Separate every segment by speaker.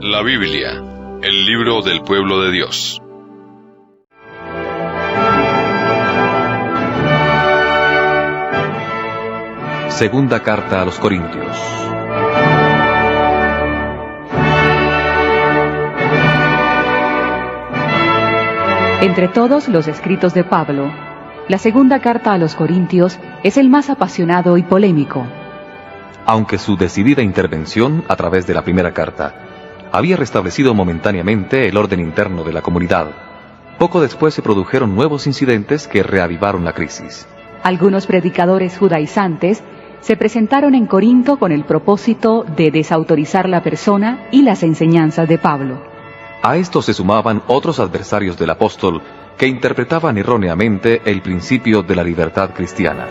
Speaker 1: La Biblia, el libro del pueblo de Dios.
Speaker 2: Segunda carta a los Corintios.
Speaker 3: Entre todos los escritos de Pablo, la segunda carta a los Corintios es el más apasionado y polémico.
Speaker 2: Aunque su decidida intervención a través de la primera carta había restablecido momentáneamente el orden interno de la comunidad, poco después se produjeron nuevos incidentes que reavivaron la crisis.
Speaker 3: Algunos predicadores judaizantes se presentaron en Corinto con el propósito de desautorizar la persona y las enseñanzas de Pablo.
Speaker 2: A esto se sumaban otros adversarios del apóstol que interpretaban erróneamente el principio de la libertad cristiana.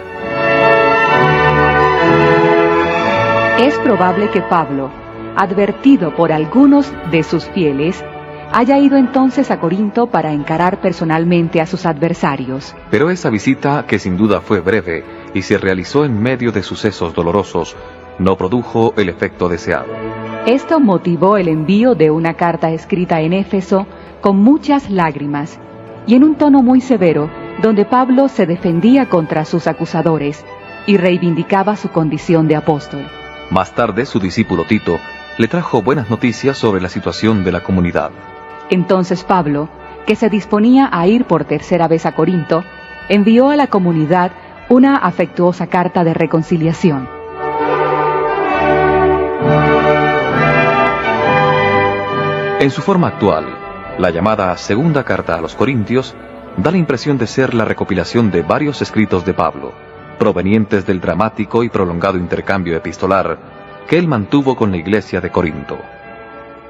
Speaker 3: Es probable que Pablo, advertido por algunos de sus fieles, haya ido entonces a Corinto para encarar personalmente a sus adversarios.
Speaker 2: Pero esa visita, que sin duda fue breve y se realizó en medio de sucesos dolorosos, no produjo el efecto deseado.
Speaker 3: Esto motivó el envío de una carta escrita en Éfeso con muchas lágrimas y en un tono muy severo, donde Pablo se defendía contra sus acusadores y reivindicaba su condición de apóstol.
Speaker 2: Más tarde, su discípulo Tito le trajo buenas noticias sobre la situación de la comunidad.
Speaker 3: Entonces Pablo, que se disponía a ir por tercera vez a Corinto, envió a la comunidad una afectuosa carta de reconciliación.
Speaker 2: En su forma actual, la llamada Segunda Carta a los Corintios da la impresión de ser la recopilación de varios escritos de Pablo, provenientes del dramático y prolongado intercambio epistolar que él mantuvo con la iglesia de Corinto.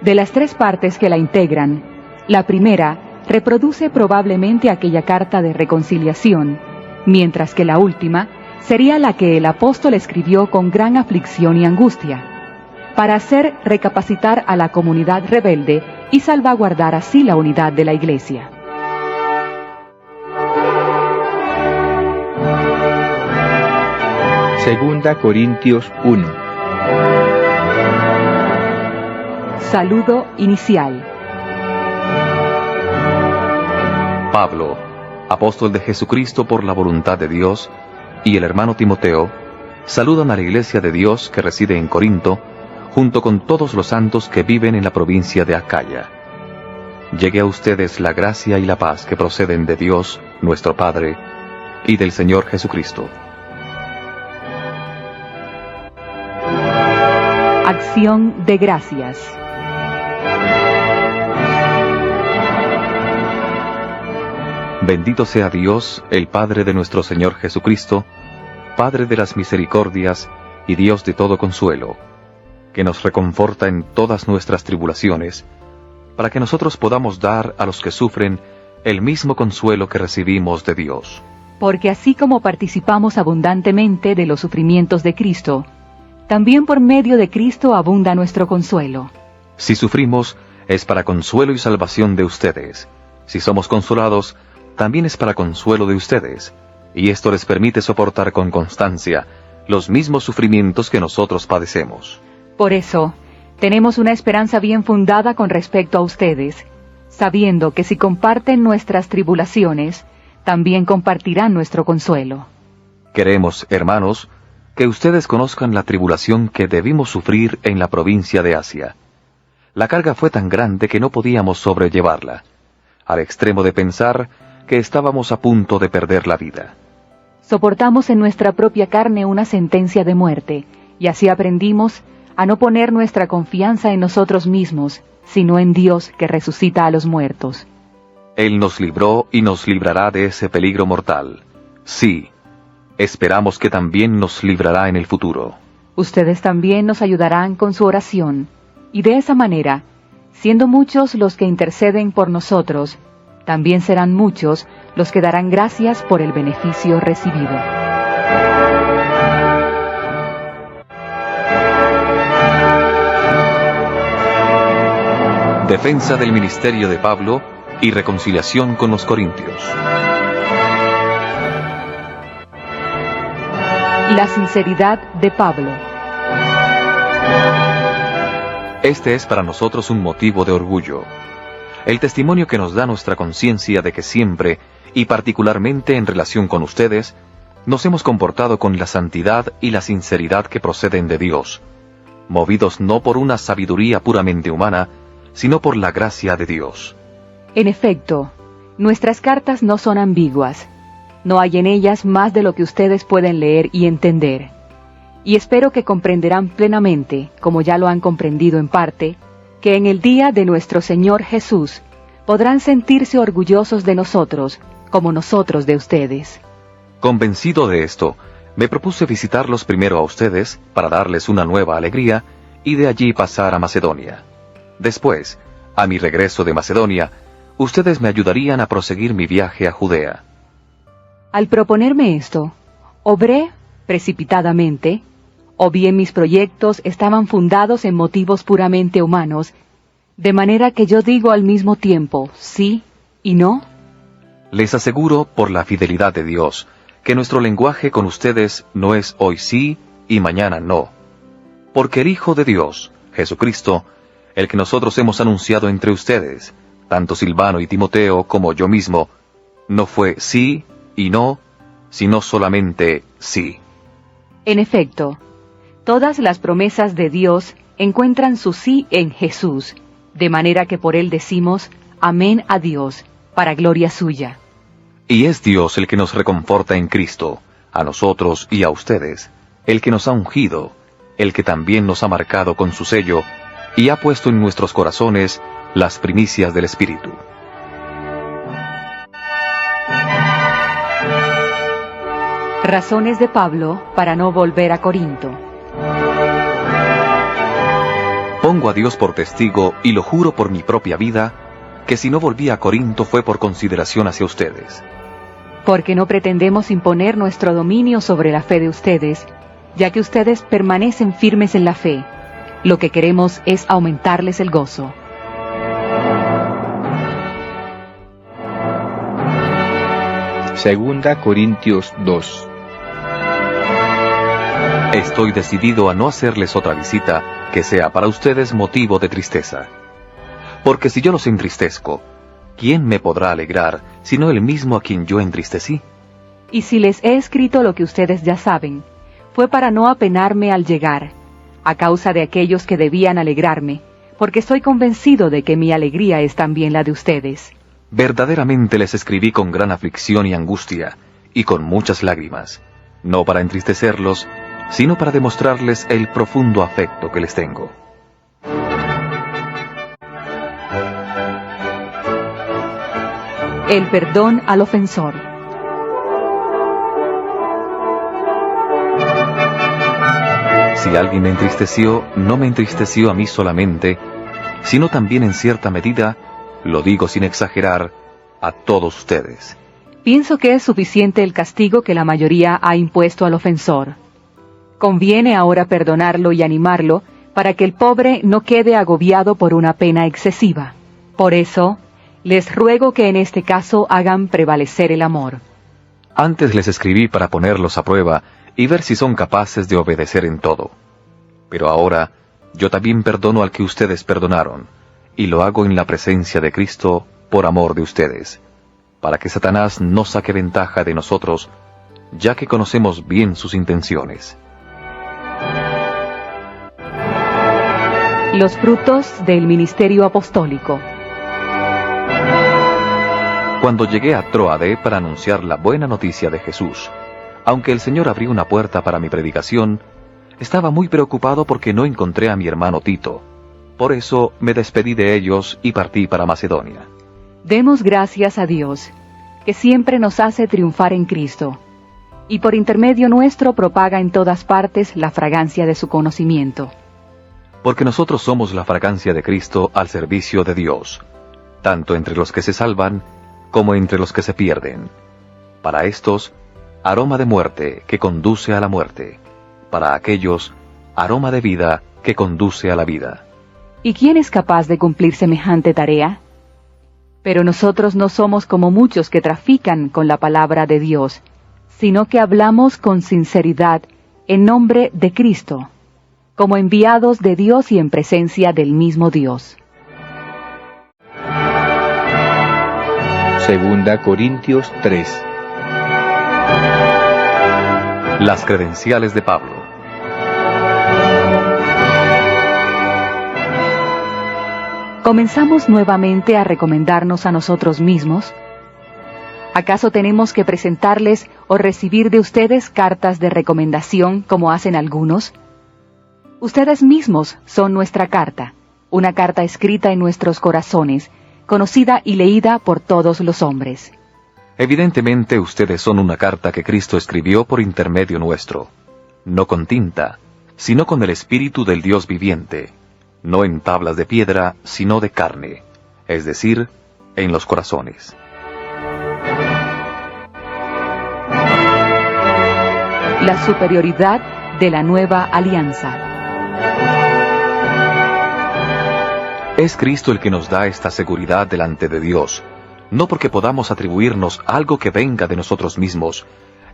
Speaker 3: De las tres partes que la integran, la primera reproduce probablemente aquella carta de reconciliación, mientras que la última sería la que el apóstol escribió con gran aflicción y angustia, para hacer recapacitar a la comunidad rebelde y salvaguardar así la unidad de la iglesia.
Speaker 4: Segunda Corintios 1.
Speaker 3: Saludo inicial.
Speaker 2: Pablo, apóstol de Jesucristo por la voluntad de Dios, y el hermano Timoteo, saludan a la iglesia de Dios que reside en Corinto, junto con todos los santos que viven en la provincia de Acaya. Llegue a ustedes la gracia y la paz que proceden de Dios, nuestro Padre, y del Señor Jesucristo.
Speaker 3: Acción de gracias.
Speaker 2: Bendito sea Dios, el Padre de nuestro Señor Jesucristo, Padre de las misericordias y Dios de todo consuelo, que nos reconforta en todas nuestras tribulaciones, para que nosotros podamos dar a los que sufren el mismo consuelo que recibimos de Dios.
Speaker 3: Porque así como participamos abundantemente de los sufrimientos de Cristo, también por medio de Cristo abunda nuestro consuelo.
Speaker 2: Si sufrimos, es para consuelo y salvación de ustedes. Si somos consolados, también es para consuelo de ustedes, y esto les permite soportar con constancia los mismos sufrimientos que nosotros padecemos.
Speaker 3: Por eso, tenemos una esperanza bien fundada con respecto a ustedes, sabiendo que si comparten nuestras tribulaciones, también compartirán nuestro consuelo.
Speaker 2: Queremos, hermanos, que ustedes conozcan la tribulación que debimos sufrir en la provincia de Asia. La carga fue tan grande que no podíamos sobrellevarla, al extremo de pensar que estábamos a punto de perder la vida.
Speaker 3: Soportamos en nuestra propia carne una sentencia de muerte, y así aprendimos a no poner nuestra confianza en nosotros mismos, sino en Dios que resucita a los muertos.
Speaker 2: Él nos libró y nos librará de ese peligro mortal. Sí, esperamos que también nos librará en el futuro.
Speaker 3: Ustedes también nos ayudarán con su oración, y de esa manera, siendo muchos los que interceden por nosotros, también serán muchos los que darán gracias por el beneficio recibido.
Speaker 2: Defensa del ministerio de Pablo y reconciliación con los corintios.
Speaker 3: La sinceridad de Pablo.
Speaker 2: Este es para nosotros un motivo de orgullo. El testimonio que nos da nuestra conciencia de que siempre, y particularmente en relación con ustedes, nos hemos comportado con la santidad y la sinceridad que proceden de Dios, movidos no por una sabiduría puramente humana, sino por la gracia de Dios.
Speaker 3: En efecto, nuestras cartas no son ambiguas. No hay en ellas más de lo que ustedes pueden leer y entender. Y espero que comprenderán plenamente, como ya lo han comprendido en parte, que en el día de nuestro Señor Jesús podrán sentirse orgullosos de nosotros, como nosotros de ustedes.
Speaker 2: Convencido de esto, me propuse visitarlos primero a ustedes para darles una nueva alegría y de allí pasar a Macedonia. Después, a mi regreso de Macedonia, ustedes me ayudarían a proseguir mi viaje a Judea.
Speaker 3: Al proponerme esto, obré precipitadamente, o bien mis proyectos estaban fundados en motivos puramente humanos, de manera que yo digo al mismo tiempo sí y no.
Speaker 2: Les aseguro, por la fidelidad de Dios, que nuestro lenguaje con ustedes no es hoy sí y mañana no. Porque el Hijo de Dios, Jesucristo, el que nosotros hemos anunciado entre ustedes, tanto Silvano y Timoteo como yo mismo, no fue sí y no, sino solamente sí.
Speaker 3: En efecto, todas las promesas de Dios encuentran su sí en Jesús, de manera que por él decimos amén a Dios, para gloria suya.
Speaker 2: Y es Dios el que nos reconforta en Cristo, a nosotros y a ustedes, el que nos ha ungido, el que también nos ha marcado con su sello, y ha puesto en nuestros corazones las primicias del Espíritu.
Speaker 3: Razones de Pablo para no volver a Corinto.
Speaker 2: Pongo a Dios por testigo y lo juro por mi propia vida, que si no volví a Corinto fue por consideración hacia ustedes.
Speaker 3: Porque no pretendemos imponer nuestro dominio sobre la fe de ustedes, ya que ustedes permanecen firmes en la fe. Lo que queremos es aumentarles el gozo.
Speaker 4: Segunda Corintios 2.
Speaker 2: Estoy decidido a no hacerles otra visita que sea para ustedes motivo de tristeza. Porque si yo los entristezco, ¿quién me podrá alegrar sino el mismo a quien yo entristecí?
Speaker 3: Y si les he escrito lo que ustedes ya saben, fue para no apenarme al llegar, a causa de aquellos que debían alegrarme, porque estoy convencido de que mi alegría es también la de ustedes.
Speaker 2: Verdaderamente les escribí con gran aflicción y angustia, y con muchas lágrimas, no para entristecerlos, sino para demostrarles el profundo afecto que les tengo.
Speaker 3: El perdón al ofensor.
Speaker 2: Si alguien me entristeció, no me entristeció a mí solamente, sino también en cierta medida, lo digo sin exagerar, a todos ustedes.
Speaker 3: Pienso que es suficiente el castigo que la mayoría ha impuesto al ofensor. Conviene ahora perdonarlo y animarlo para que el pobre no quede agobiado por una pena excesiva. Por eso, les ruego que en este caso hagan prevalecer el amor.
Speaker 2: Antes les escribí para ponerlos a prueba y ver si son capaces de obedecer en todo. Pero ahora, yo también perdono al que ustedes perdonaron, y lo hago en la presencia de Cristo por amor de ustedes, para que Satanás no saque ventaja de nosotros, ya que conocemos bien sus intenciones.
Speaker 3: Los frutos del ministerio apostólico.
Speaker 2: Cuando llegué a Tróade para anunciar la buena noticia de Jesús, aunque el Señor abrió una puerta para mi predicación, estaba muy preocupado porque no encontré a mi hermano Tito. Por eso me despedí de ellos y partí para Macedonia.
Speaker 3: Demos gracias a Dios, que siempre nos hace triunfar en Cristo, y por intermedio nuestro propaga en todas partes la fragancia de su conocimiento.
Speaker 2: Porque nosotros somos la fragancia de Cristo al servicio de Dios, tanto entre los que se salvan como entre los que se pierden. Para estos, aroma de muerte que conduce a la muerte; para aquellos, aroma de vida que conduce a la vida.
Speaker 3: ¿Y quién es capaz de cumplir semejante tarea? Pero nosotros no somos como muchos que trafican con la palabra de Dios, sino que hablamos con sinceridad en nombre de Cristo, como enviados de Dios y en presencia del mismo Dios.
Speaker 4: Segunda Corintios 3.
Speaker 2: Las credenciales de Pablo.
Speaker 3: ¿Comenzamos nuevamente a recomendarnos a nosotros mismos? ¿Acaso tenemos que presentarles o recibir de ustedes cartas de recomendación como hacen algunos? Ustedes mismos son nuestra carta, una carta escrita en nuestros corazones, conocida y leída por todos los hombres.
Speaker 2: Evidentemente ustedes son una carta que Cristo escribió por intermedio nuestro, no con tinta, sino con el Espíritu del Dios viviente, no en tablas de piedra, sino de carne, es decir, en los corazones.
Speaker 3: La superioridad de la nueva alianza.
Speaker 2: Es Cristo el que nos da esta seguridad delante de Dios, no porque podamos atribuirnos algo que venga de nosotros mismos,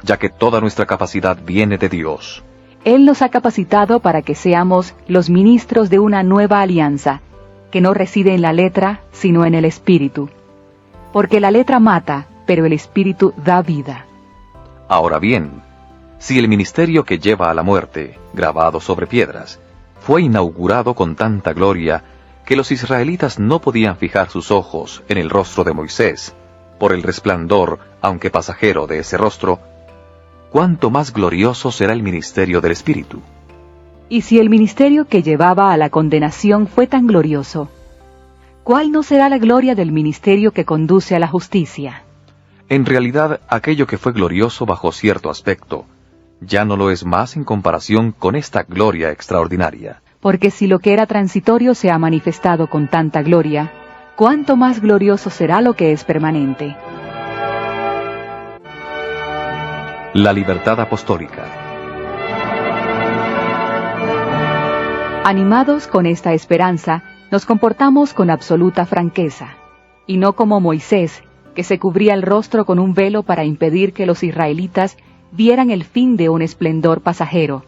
Speaker 2: ya que toda nuestra capacidad viene de Dios.
Speaker 3: Él nos ha capacitado para que seamos los ministros de una nueva alianza, que no reside en la letra, sino en el Espíritu. Porque la letra mata, pero el Espíritu da vida.
Speaker 2: Ahora bien, si el ministerio que lleva a la muerte, grabado sobre piedras, fue inaugurado con tanta gloria que los israelitas no podían fijar sus ojos en el rostro de Moisés, por el resplandor, aunque pasajero, de ese rostro, ¿cuánto más glorioso será el ministerio del Espíritu?
Speaker 3: Y si el ministerio que llevaba a la condenación fue tan glorioso, ¿cuál no será la gloria del ministerio que conduce a la justicia?
Speaker 2: En realidad, aquello que fue glorioso bajo cierto aspecto, ya no lo es más en comparación con esta gloria extraordinaria.
Speaker 3: Porque si lo que era transitorio se ha manifestado con tanta gloria, ¿cuánto más glorioso será lo que es permanente?
Speaker 2: La libertad apostólica.
Speaker 3: Animados con esta esperanza, nos comportamos con absoluta franqueza, y no como Moisés, que se cubría el rostro con un velo para impedir que los israelitas vieran el fin de un esplendor pasajero.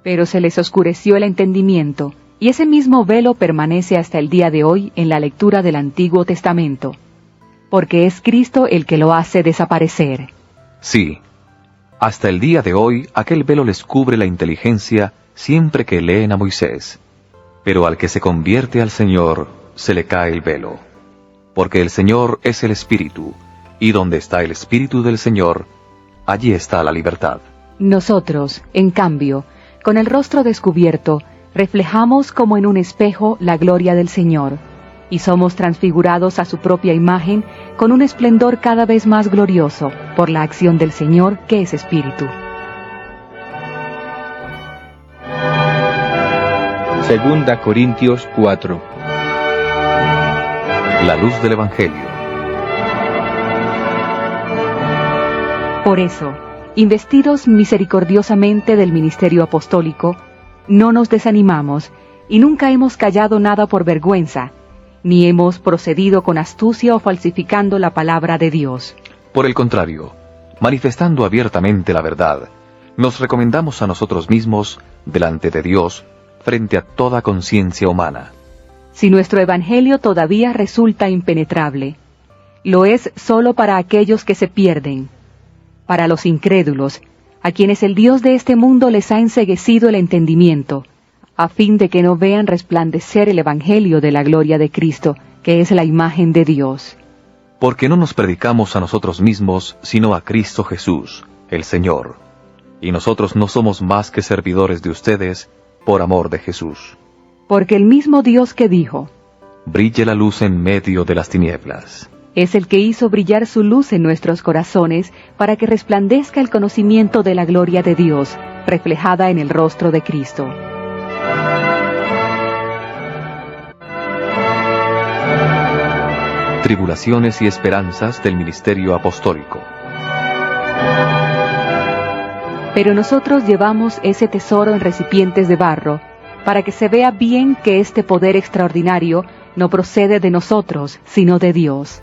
Speaker 3: Pero se les oscureció el entendimiento, y ese mismo velo permanece hasta el día de hoy en la lectura del Antiguo Testamento, porque es Cristo el que lo hace desaparecer.
Speaker 2: Sí, hasta el día de hoy aquel velo les cubre la inteligencia siempre que leen a Moisés, pero al que se convierte al Señor se le cae el velo, porque el Señor es el Espíritu, y donde está el Espíritu del Señor, allí está la libertad.
Speaker 3: Nosotros, en cambio, con el rostro descubierto, reflejamos como en un espejo la gloria del Señor, y somos transfigurados a su propia imagen con un esplendor cada vez más glorioso por la acción del Señor que es Espíritu.
Speaker 4: Segunda Corintios 4.
Speaker 2: La luz del Evangelio.
Speaker 3: Por eso, investidos misericordiosamente del ministerio apostólico, no nos desanimamos y nunca hemos callado nada por vergüenza, ni hemos procedido con astucia o falsificando la palabra de Dios.
Speaker 2: Por el contrario, manifestando abiertamente la verdad, nos recomendamos a nosotros mismos delante de Dios frente a toda conciencia humana.
Speaker 3: Si nuestro evangelio todavía resulta impenetrable, lo es solo para aquellos que se pierden, para los incrédulos, a quienes el Dios de este mundo les ha enceguecido el entendimiento, a fin de que no vean resplandecer el evangelio de la gloria de Cristo, que es la imagen de Dios.
Speaker 2: Porque no nos predicamos a nosotros mismos, sino a Cristo Jesús, el Señor, y nosotros no somos más que servidores de ustedes por amor de Jesús.
Speaker 3: Porque el mismo Dios que dijo,
Speaker 2: brille la luz en medio de las tinieblas,
Speaker 3: es el que hizo brillar su luz en nuestros corazones para que resplandezca el conocimiento de la gloria de Dios, reflejada en el rostro de Cristo.
Speaker 2: Tribulaciones y esperanzas del ministerio apostólico.
Speaker 3: Pero nosotros llevamos ese tesoro en recipientes de barro, para que se vea bien que este poder extraordinario no procede de nosotros, sino de Dios.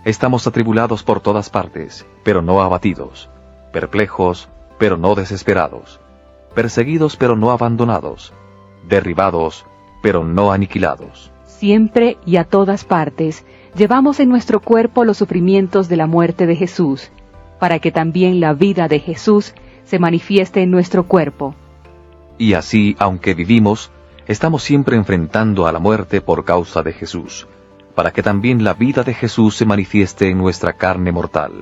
Speaker 2: Estamos atribulados por todas partes, pero no abatidos, perplejos, pero no desesperados, perseguidos, pero no abandonados, derribados, pero no aniquilados.
Speaker 3: Siempre y a todas partes llevamos en nuestro cuerpo los sufrimientos de la muerte de Jesús, para que también la vida de Jesús se manifieste en nuestro cuerpo.
Speaker 2: Y así, aunque vivimos, estamos siempre enfrentando a la muerte por causa de Jesús, para que también la vida de Jesús se manifieste en nuestra carne mortal.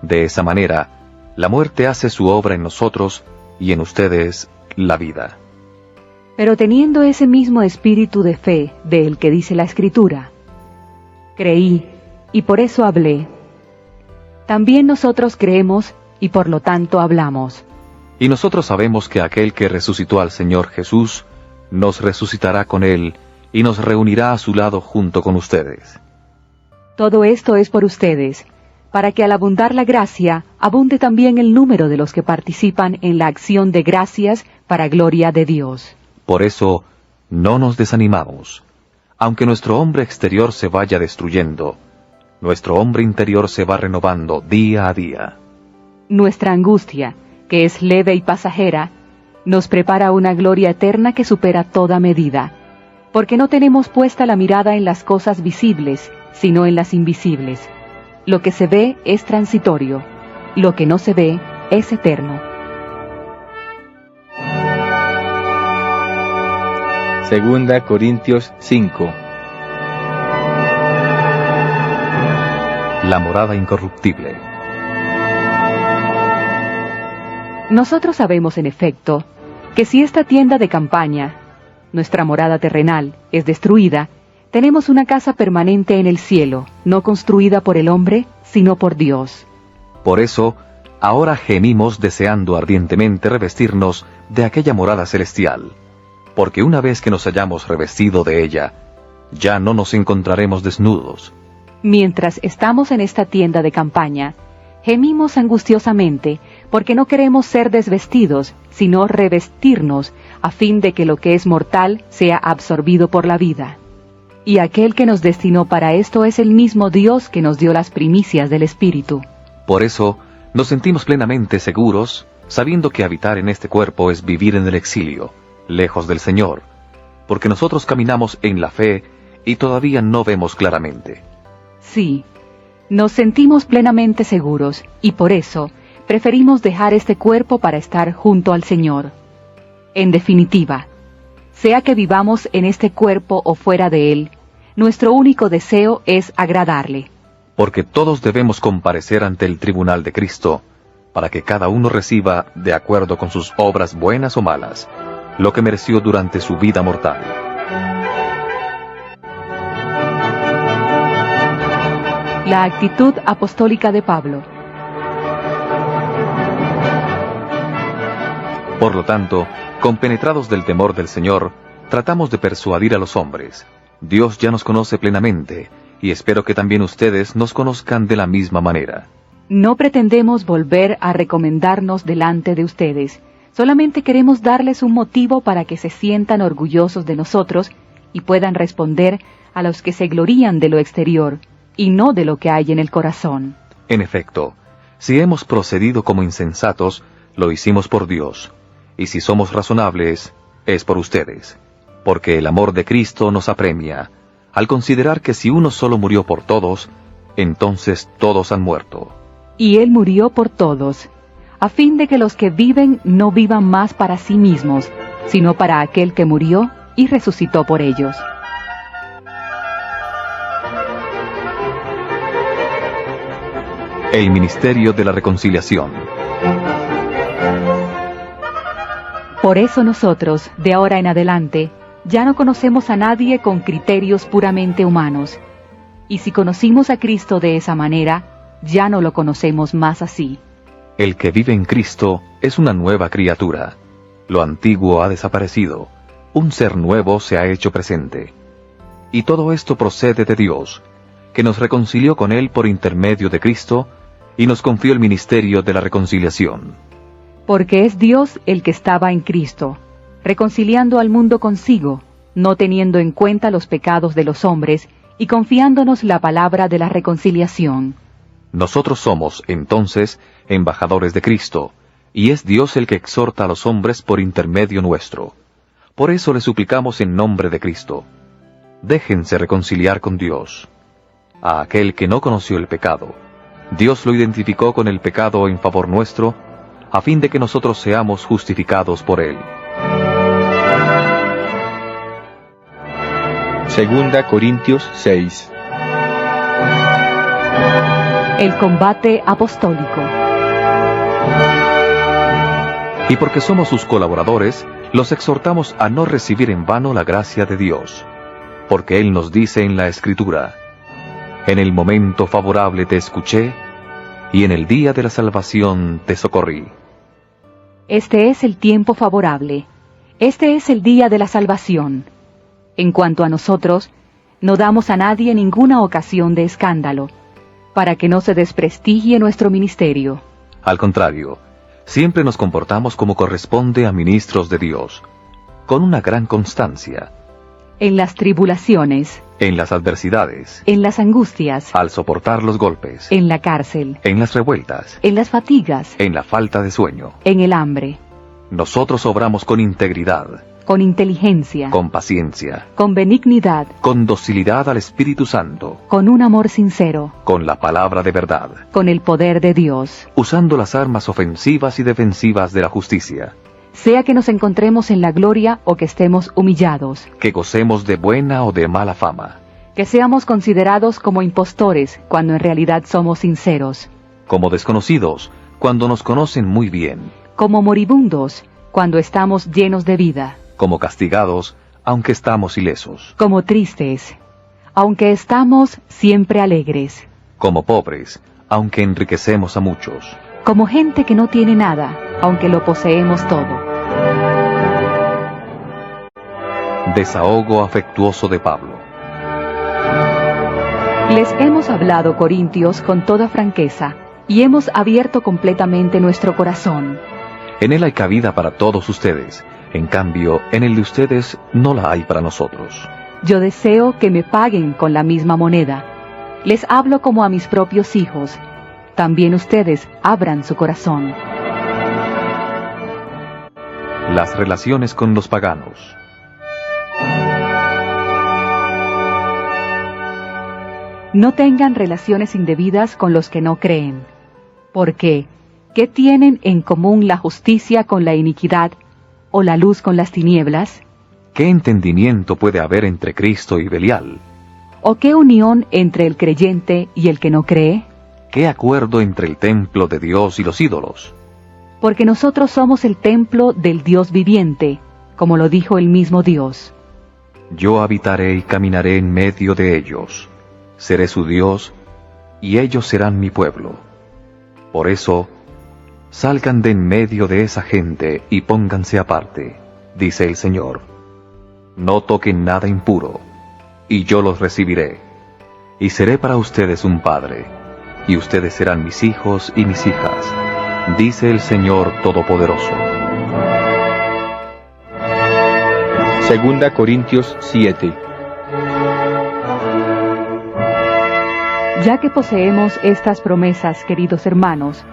Speaker 2: De esa manera, la muerte hace su obra en nosotros y en ustedes la vida.
Speaker 3: Pero teniendo ese mismo espíritu de fe del que dice la Escritura, creí y por eso hablé. También nosotros creemos y por lo tanto hablamos.
Speaker 2: Y nosotros sabemos que aquel que resucitó al Señor Jesús, nos resucitará con Él y nos reunirá a su lado junto con ustedes.
Speaker 3: Todo esto es por ustedes, para que al abundar la gracia, abunde también el número de los que participan en la acción de gracias para gloria de Dios.
Speaker 2: Por eso, no nos desanimamos. Aunque nuestro hombre exterior se vaya destruyendo, nuestro hombre interior se va renovando día a día.
Speaker 3: Nuestra angustia, que es leve y pasajera, nos prepara una gloria eterna que supera toda medida, porque no tenemos puesta la mirada en las cosas visibles, sino en las invisibles. Lo que se ve es transitorio, lo que no se ve es eterno.
Speaker 4: Segunda Corintios 5.
Speaker 2: La morada incorruptible.
Speaker 3: Nosotros sabemos, en efecto, que si esta tienda de campaña, nuestra morada terrenal, es destruida, tenemos una casa permanente en el cielo, no construida por el hombre, sino por Dios.
Speaker 2: Por eso, ahora gemimos deseando ardientemente revestirnos de aquella morada celestial, porque una vez que nos hayamos revestido de ella, ya no nos encontraremos desnudos.
Speaker 3: Mientras estamos en esta tienda de campaña, gemimos angustiosamente, porque no queremos ser desvestidos, sino revestirnos, a fin de que lo que es mortal sea absorbido por la vida. Y aquel que nos destinó para esto es el mismo Dios que nos dio las primicias del Espíritu.
Speaker 2: Por eso, nos sentimos plenamente seguros, sabiendo que habitar en este cuerpo es vivir en el exilio, lejos del Señor, porque nosotros caminamos en la fe y todavía no vemos claramente.
Speaker 3: Sí, nos sentimos plenamente seguros, y por eso preferimos dejar este cuerpo para estar junto al Señor. En definitiva, sea que vivamos en este cuerpo o fuera de él, nuestro único deseo es agradarle.
Speaker 2: Porque todos debemos comparecer ante el tribunal de Cristo, para que cada uno reciba, de acuerdo con sus obras buenas o malas, lo que mereció durante su vida mortal.
Speaker 3: La actitud apostólica de Pablo.
Speaker 2: Por lo tanto, compenetrados del temor del Señor, tratamos de persuadir a los hombres. Dios ya nos conoce plenamente, y espero que también ustedes nos conozcan de la misma manera.
Speaker 3: No pretendemos volver a recomendarnos delante de ustedes, solamente queremos darles un motivo para que se sientan orgullosos de nosotros y puedan responder a los que se glorían de lo exterior, y no de lo que hay en el corazón.
Speaker 2: En efecto, si hemos procedido como insensatos, lo hicimos por Dios, y si somos razonables, es por ustedes, porque el amor de Cristo nos apremia, al considerar que si uno solo murió por todos, entonces todos han muerto.
Speaker 3: Y Él murió por todos, a fin de que los que viven no vivan más para sí mismos, sino para aquel que murió y resucitó por ellos.
Speaker 2: El ministerio de la reconciliación.
Speaker 3: Por eso nosotros, de ahora en adelante, ya no conocemos a nadie con criterios puramente humanos. Y si conocimos a Cristo de esa manera, ya no lo conocemos más así.
Speaker 2: El que vive en Cristo es una nueva criatura. Lo antiguo ha desaparecido, un ser nuevo se ha hecho presente. Y todo esto procede de Dios, que nos reconcilió con Él por intermedio de Cristo, y nos confió el ministerio de la reconciliación.
Speaker 3: Porque es Dios el que estaba en Cristo, reconciliando al mundo consigo, no teniendo en cuenta los pecados de los hombres, y confiándonos la palabra de la reconciliación.
Speaker 2: Nosotros somos, entonces, embajadores de Cristo, y es Dios el que exhorta a los hombres por intermedio nuestro. Por eso le suplicamos en nombre de Cristo, déjense reconciliar con Dios. A aquel que no conoció el pecado, Dios lo identificó con el pecado en favor nuestro, a fin de que nosotros seamos justificados por él.
Speaker 4: Segunda Corintios 6.
Speaker 3: El combate apostólico.
Speaker 2: Y porque somos sus colaboradores, los exhortamos a no recibir en vano la gracia de Dios, porque Él nos dice en la Escritura: en el momento favorable te escuché, y en el día de la salvación te socorrí.
Speaker 3: Este es el tiempo favorable. Este es el día de la salvación. En cuanto a nosotros, no damos a nadie ninguna ocasión de escándalo, para que no se desprestigie nuestro ministerio.
Speaker 2: Al contrario, siempre nos comportamos como corresponde a ministros de Dios, con una gran constancia.
Speaker 3: En las tribulaciones,
Speaker 2: En las adversidades,
Speaker 3: en las angustias,
Speaker 2: al soportar los golpes,
Speaker 3: en la cárcel,
Speaker 2: en las revueltas,
Speaker 3: en las fatigas,
Speaker 2: en la falta de sueño.
Speaker 3: en el hambre,
Speaker 2: Nosotros obramos con integridad,
Speaker 3: con inteligencia,
Speaker 2: con paciencia,
Speaker 3: con benignidad,
Speaker 2: con docilidad al Espíritu Santo,
Speaker 3: con un amor sincero,
Speaker 2: con la palabra de verdad,
Speaker 3: con el poder de Dios.
Speaker 2: usando las armas ofensivas y defensivas de la justicia,
Speaker 3: Sea que nos encontremos en la gloria o que estemos humillados,
Speaker 2: que gocemos de buena o de mala fama,
Speaker 3: que seamos considerados como impostores cuando en realidad somos sinceros,
Speaker 2: como desconocidos cuando nos conocen muy bien,
Speaker 3: como moribundos cuando estamos llenos de vida,
Speaker 2: como castigados aunque estamos ilesos,
Speaker 3: como tristes, aunque estamos siempre alegres,
Speaker 2: como pobres aunque enriquecemos a muchos,
Speaker 3: como gente que no tiene nada, aunque lo poseemos todo.
Speaker 2: Desahogo afectuoso de Pablo.
Speaker 3: Les hemos hablado, Corintios, con toda franqueza, y hemos abierto completamente nuestro corazón.
Speaker 2: En él hay cabida para todos ustedes, en cambio, en el de ustedes no la hay para nosotros.
Speaker 3: Yo deseo que me paguen con la misma moneda. Les hablo como a mis propios hijos. También ustedes abran su corazón.
Speaker 2: Las relaciones con los paganos.
Speaker 3: No tengan relaciones indebidas con los que no creen. Porque, ¿qué tienen en común la justicia con la iniquidad o la luz con las tinieblas?
Speaker 2: ¿Qué entendimiento puede haber entre Cristo y Belial?
Speaker 3: ¿O qué unión entre el creyente y el que no cree?
Speaker 2: ¿Qué acuerdo entre el templo de Dios y los ídolos?
Speaker 3: Porque nosotros somos el templo del Dios viviente, como lo dijo el mismo Dios.
Speaker 2: Yo habitaré y caminaré en medio de ellos. Seré su Dios, y ellos serán mi pueblo. Por eso, salgan de en medio de esa gente y pónganse aparte, dice el Señor. No toquen nada impuro, y yo los recibiré, y seré para ustedes un padre, y ustedes serán mis hijos y mis hijas, dice el Señor Todopoderoso.
Speaker 4: Segunda Corintios 7.
Speaker 3: Ya que poseemos estas promesas, queridos hermanos,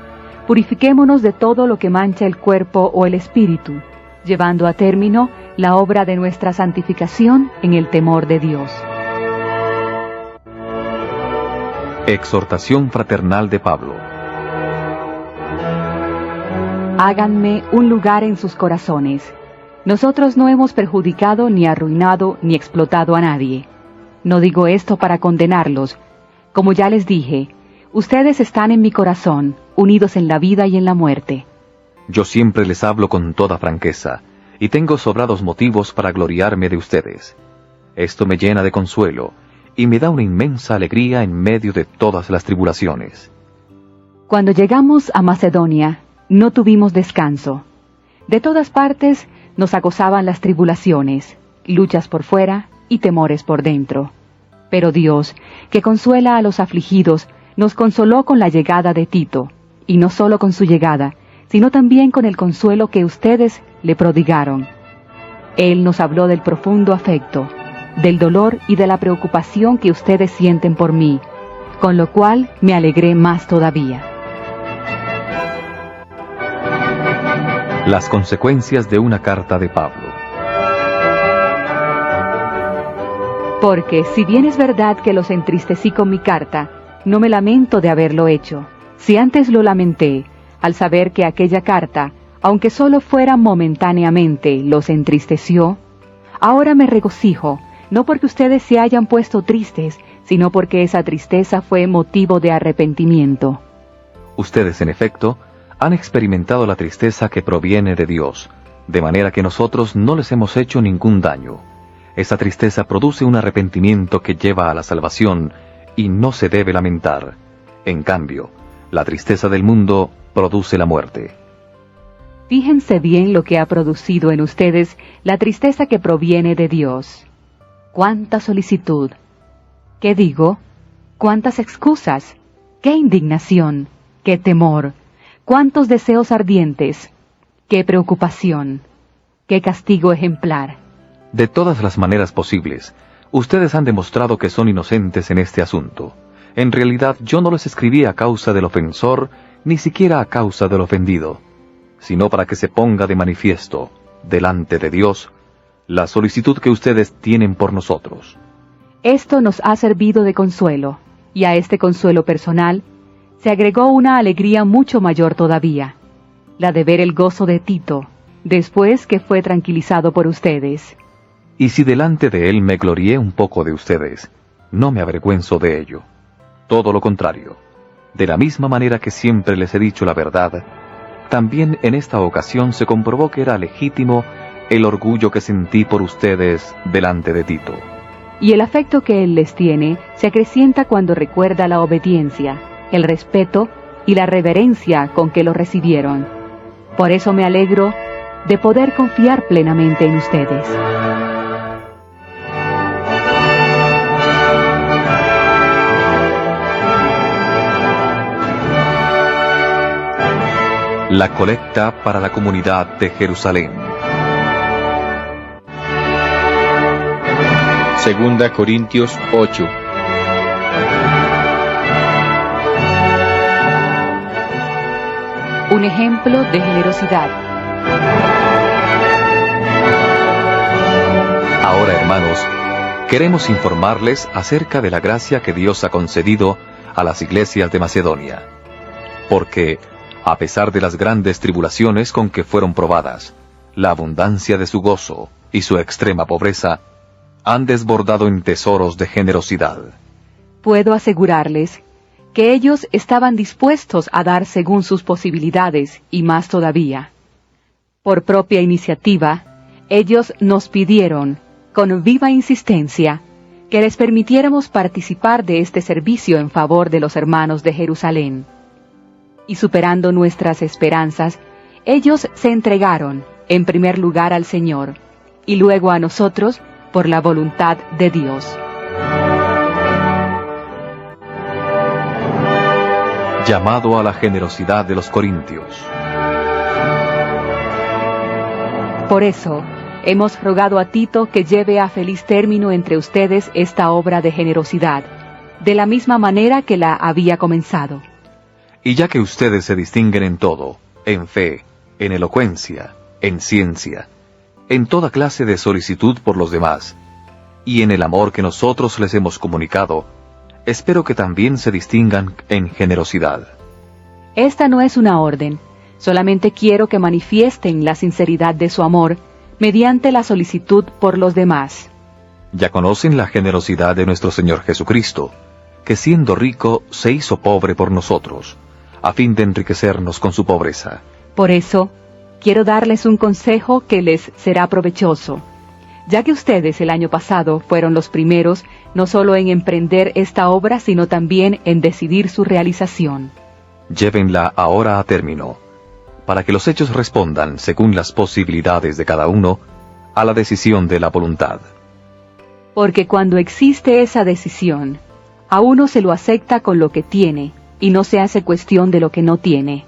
Speaker 3: purifiquémonos de todo lo que mancha el cuerpo o el espíritu, llevando a término la obra de nuestra santificación en el temor de Dios.
Speaker 2: Exhortación fraternal de Pablo.
Speaker 3: Háganme un lugar en sus corazones. Nosotros no hemos perjudicado, ni arruinado, ni explotado a nadie. No digo esto para condenarlos. Como ya les dije, ustedes están en mi corazón, unidos en la vida y en la muerte.
Speaker 2: Yo siempre les hablo con toda franqueza, y tengo sobrados motivos para gloriarme de ustedes. Esto me llena de consuelo, y me da una inmensa alegría en medio de todas las tribulaciones.
Speaker 3: Cuando llegamos a Macedonia, no tuvimos descanso. De todas partes nos acosaban las tribulaciones, luchas por fuera y temores por dentro. Pero Dios, que consuela a los afligidos, nos consoló con la llegada de Tito, y no solo con su llegada, sino también con el consuelo que ustedes le prodigaron. Él nos habló del profundo afecto, del dolor y de la preocupación que ustedes sienten por mí, con lo cual me alegré más todavía.
Speaker 2: Las consecuencias de una carta de Pablo.
Speaker 3: Porque si bien es verdad que los entristecí con mi carta, no me lamento de haberlo hecho. Si antes lo lamenté, al saber que aquella carta, aunque solo fuera momentáneamente, los entristeció, ahora me regocijo, no porque ustedes se hayan puesto tristes, sino porque esa tristeza fue motivo de arrepentimiento.
Speaker 2: Ustedes, en efecto, han experimentado la tristeza que proviene de Dios, de manera que nosotros no les hemos hecho ningún daño. Esa tristeza produce un arrepentimiento que lleva a la salvación y no se debe lamentar. En cambio, la tristeza del mundo produce la muerte.
Speaker 3: Fíjense bien lo que ha producido en ustedes la tristeza que proviene de Dios. ¡Cuánta solicitud! ¿Qué digo? ¿Cuántas excusas? ¡Qué indignación! ¡Qué temor! ¡Cuántos deseos ardientes! ¡Qué preocupación! ¡Qué castigo ejemplar!
Speaker 2: De todas las maneras posibles, ustedes han demostrado que son inocentes en este asunto. En realidad yo no les escribí a causa del ofensor, ni siquiera a causa del ofendido, sino para que se ponga de manifiesto, delante de Dios, la solicitud que ustedes tienen por nosotros.
Speaker 3: Esto nos ha servido de consuelo, y a este consuelo personal se agregó una alegría mucho mayor todavía, la de ver el gozo de Tito, después que fue tranquilizado por ustedes.
Speaker 2: Y si delante de él me glorié un poco de ustedes, no me avergüenzo de ello. Todo lo contrario, de la misma manera que siempre les he dicho la verdad, también en esta ocasión se comprobó que era legítimo el orgullo que sentí por ustedes delante de Tito.
Speaker 3: Y el afecto que él les tiene se acrecienta cuando recuerda la obediencia, el respeto y la reverencia con que lo recibieron. Por eso me alegro de poder confiar plenamente en ustedes.
Speaker 2: La colecta para la comunidad de Jerusalén.
Speaker 4: Segunda Corintios 8.
Speaker 3: Un ejemplo de generosidad.
Speaker 2: Ahora, hermanos, queremos informarles acerca de la gracia que Dios ha concedido a las iglesias de Macedonia. Porque, a pesar de las grandes tribulaciones con que fueron probadas, la abundancia de su gozo y su extrema pobreza han desbordado en tesoros de generosidad.
Speaker 3: Puedo asegurarles que ellos estaban dispuestos a dar según sus posibilidades y más todavía. Por propia iniciativa, ellos nos pidieron, con viva insistencia, que les permitiéramos participar de este servicio en favor de los hermanos de Jerusalén. Y superando nuestras esperanzas, ellos se entregaron, en primer lugar al Señor, y luego a nosotros, por la voluntad de Dios.
Speaker 2: Llamado a la generosidad de los corintios.
Speaker 3: Por eso, hemos rogado a Tito que lleve a feliz término entre ustedes esta obra de generosidad, de la misma manera que la había comenzado.
Speaker 2: Y ya que ustedes se distinguen en todo, en fe, en elocuencia, en ciencia, en toda clase de solicitud por los demás, y en el amor que nosotros les hemos comunicado, espero que también se distingan en generosidad.
Speaker 3: Esta no es una orden, solamente quiero que manifiesten la sinceridad de su amor mediante la solicitud por los demás.
Speaker 2: Ya conocen la generosidad de nuestro Señor Jesucristo, que siendo rico se hizo pobre por nosotros, a fin de enriquecernos con su pobreza.
Speaker 3: Por eso, quiero darles un consejo que les será provechoso, ya que ustedes el año pasado fueron los primeros no solo en emprender esta obra, sino también en decidir su realización.
Speaker 2: Llévenla ahora a término, para que los hechos respondan, según las posibilidades de cada uno, a la decisión de la voluntad.
Speaker 3: Porque cuando existe esa decisión, a uno se lo acepta con lo que tiene, y no se hace cuestión de lo que no tiene.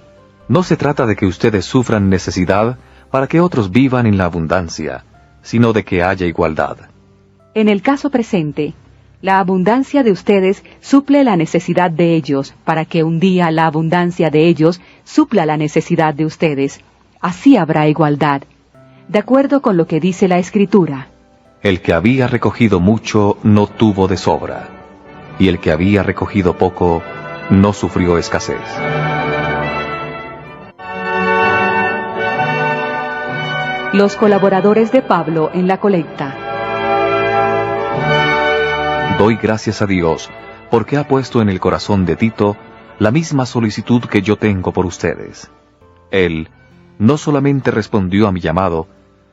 Speaker 2: No se trata de que ustedes sufran necesidad para que otros vivan en la abundancia, sino de que haya igualdad.
Speaker 3: En el caso presente, la abundancia de ustedes suple la necesidad de ellos, para que un día la abundancia de ellos supla la necesidad de ustedes. Así habrá igualdad, de acuerdo con lo que dice la Escritura.
Speaker 2: El que había recogido mucho no tuvo de sobra, y el que había recogido poco no sufrió escasez.
Speaker 3: Los colaboradores de Pablo en la colecta.
Speaker 2: Doy gracias a Dios, porque ha puesto en el corazón de Tito la misma solicitud que yo tengo por ustedes. Él no solamente respondió a mi llamado,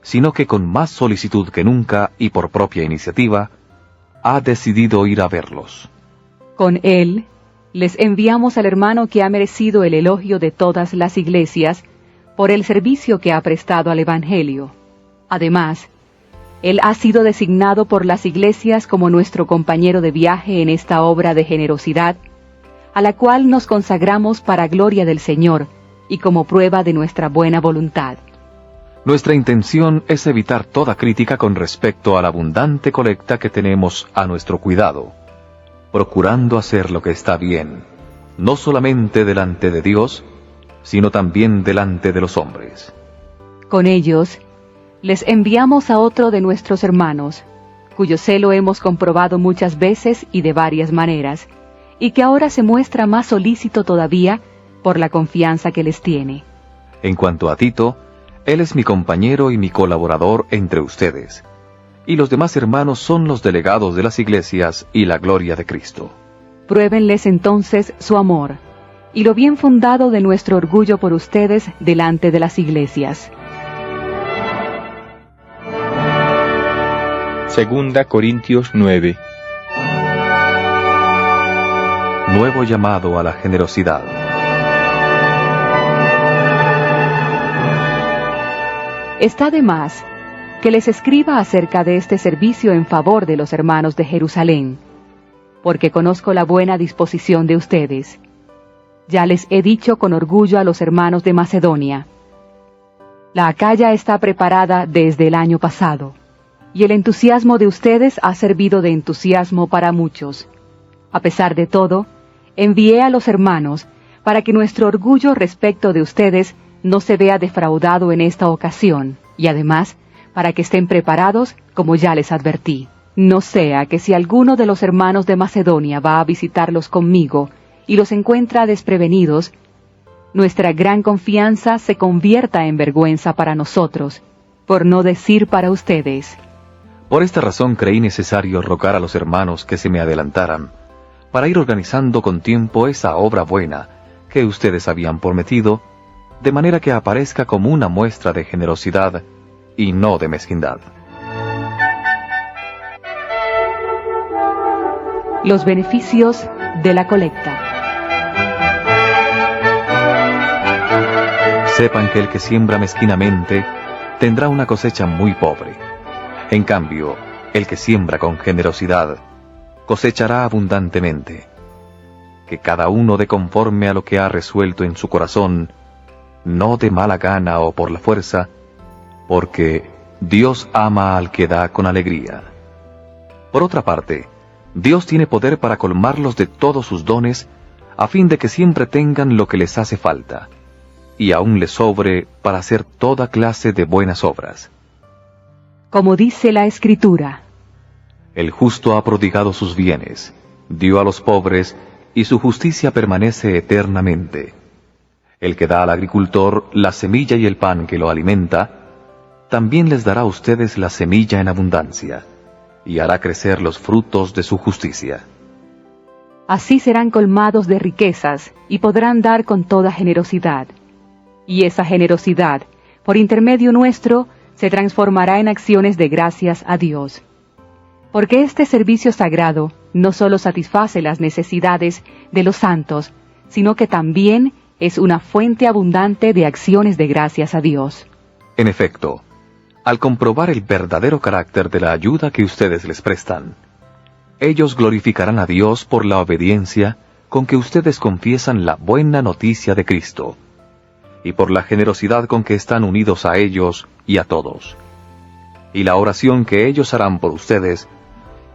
Speaker 2: sino que con más solicitud que nunca y por propia iniciativa, ha decidido ir a verlos.
Speaker 3: Con él, les enviamos al hermano que ha merecido el elogio de todas las iglesias por el servicio que ha prestado al Evangelio. Además, él ha sido designado por las iglesias como nuestro compañero de viaje en esta obra de generosidad, a la cual nos consagramos para gloria del Señor y como prueba de nuestra buena voluntad.
Speaker 2: Nuestra intención es evitar toda crítica con respecto a la abundante colecta que tenemos a nuestro cuidado, procurando hacer lo que está bien, no solamente delante de Dios, sino también delante de los hombres.
Speaker 3: Con ellos, les enviamos a otro de nuestros hermanos, cuyo celo hemos comprobado muchas veces y de varias maneras, y que ahora se muestra más solícito todavía por la confianza que les tiene.
Speaker 2: En cuanto a Tito, él es mi compañero y mi colaborador entre ustedes, y los demás hermanos son los delegados de las iglesias y la gloria de Cristo.
Speaker 3: Pruébenles entonces su amor, y lo bien fundado de nuestro orgullo por ustedes delante de las iglesias.
Speaker 4: Segunda Corintios 9.
Speaker 2: Nuevo llamado a la generosidad.
Speaker 3: Está de más que les escriba acerca de este servicio en favor de los hermanos de Jerusalén, porque conozco la buena disposición de ustedes. Ya les he dicho con orgullo a los hermanos de Macedonia. La Acaya está preparada desde el año pasado, y el entusiasmo de ustedes ha servido de entusiasmo para muchos. A pesar de todo, envié a los hermanos para que nuestro orgullo respecto de ustedes no se vea defraudado en esta ocasión, y además, para que estén preparados, como ya les advertí. No sea que si alguno de los hermanos de Macedonia va a visitarlos conmigo y los encuentra desprevenidos, nuestra gran confianza se convierta en vergüenza para nosotros, por no decir para ustedes.
Speaker 2: Por esta razón creí necesario rogar a los hermanos que se me adelantaran, para ir organizando con tiempo esa obra buena que ustedes habían prometido, de manera que aparezca como una muestra de generosidad y no de mezquindad.
Speaker 3: Los beneficios de la colecta.
Speaker 2: Sepan que el que siembra mezquinamente tendrá una cosecha muy pobre. En cambio, el que siembra con generosidad cosechará abundantemente. Que cada uno dé conforme a lo que ha resuelto en su corazón, no de mala gana o por la fuerza, porque Dios ama al que da con alegría. Por otra parte, Dios tiene poder para colmarlos de todos sus dones, a fin de que siempre tengan lo que les hace falta, y aún les sobre para hacer toda clase de buenas obras.
Speaker 3: Como dice la Escritura:
Speaker 2: El justo ha prodigado sus bienes, dio a los pobres, y su justicia permanece eternamente. El que da al agricultor la semilla y el pan que lo alimenta, también les dará a ustedes la semilla en abundancia, y hará crecer los frutos de su justicia.
Speaker 3: Así serán colmados de riquezas y podrán dar con toda generosidad. Y esa generosidad, por intermedio nuestro, se transformará en acciones de gracias a Dios. Porque este servicio sagrado no solo satisface las necesidades de los santos, sino que también es una fuente abundante de acciones de gracias a Dios.
Speaker 2: En efecto, al comprobar el verdadero carácter de la ayuda que ustedes les prestan, ellos glorificarán a Dios por la obediencia con que ustedes confiesan la buena noticia de Cristo, y por la generosidad con que están unidos a ellos y a todos. Y la oración que ellos harán por ustedes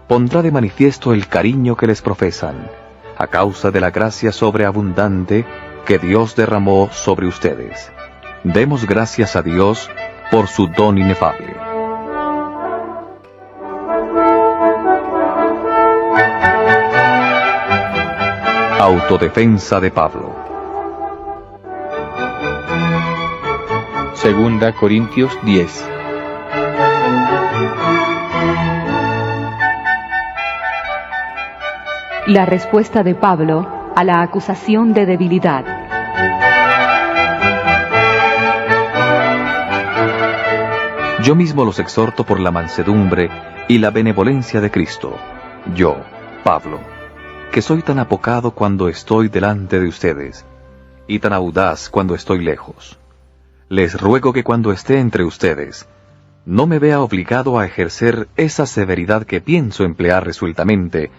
Speaker 2: pondrá de manifiesto el cariño que les profesan, a causa de la gracia sobreabundante que Dios derramó sobre ustedes. Demos gracias a Dios por su don inefable. Autodefensa de Pablo.
Speaker 4: Segunda Corintios 10.
Speaker 3: La respuesta de Pablo a la acusación de debilidad.
Speaker 2: Yo mismo los exhorto por la mansedumbre y la benevolencia de Cristo. Yo, Pablo, que soy tan apocado cuando estoy delante de ustedes, y tan audaz cuando estoy lejos. Les ruego que cuando esté entre ustedes, no me vea obligado a ejercer esa severidad que pienso emplear resueltamente